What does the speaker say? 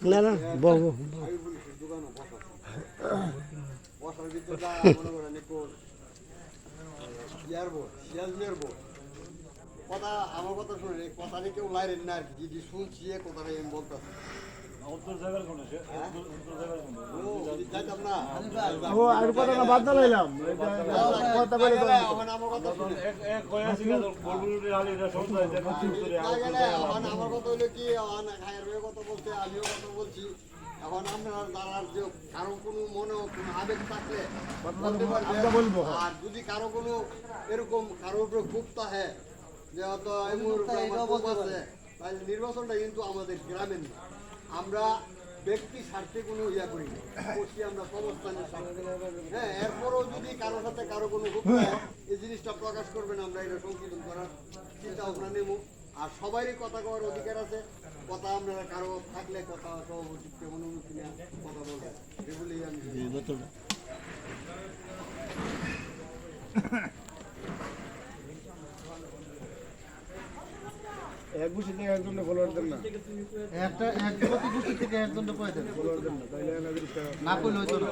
না না বহু বসার ভিতরে মনে করেন একটু কথা আমার কথা শুনে কথা নিয়ে কেউ লাইরেন না আর কি যদি শুনছি কথাটা আমি বলতেছি যাইতাম না ও আর কথা না বাদ দিলাম কথা বলে আমার কথা শুনে আমার কথা হইলো কি খায়ের কথা বলতে আমিও কথা বলছি এখন আপনার দাঁড়ার যে কারো কোনো মনে কোনো আবেগ থাকলে বলবো আর যদি কারো কোনো এরকম কারোর উপরে খুব থাকে যে হয়তো এই মুহূর্তে আমার খুব আছে তাহলে নির্বাচনটা কিন্তু আমাদের গ্রামের না আমরা ব্যক্তি স্বার্থে কোনো ইয়া করি না করছি আমরা সমস্থানের স্বার্থে হ্যাঁ এরপরও যদি কারোর সাথে কারো কোনো খুব থাকে এই জিনিসটা প্রকাশ করবেন আমরা এটা সংশোধন করার চিন্তা ভাবনা নেব আর সবারই কথা কওয়ার অধিকার আছে কথা আপনারা কারো থাকলে কথা সভাপতিত্বে অনুমতি নেওয়া কথা বলবেন এগুলি আমি এক গোষ্ঠী থেকে একজনকে ফলোয়ার দেন না একটা এক প্রতি গোষ্ঠী থেকে একজনকে করে দেন ফলোয়ার দেন না তাইলে না করলে হইতো না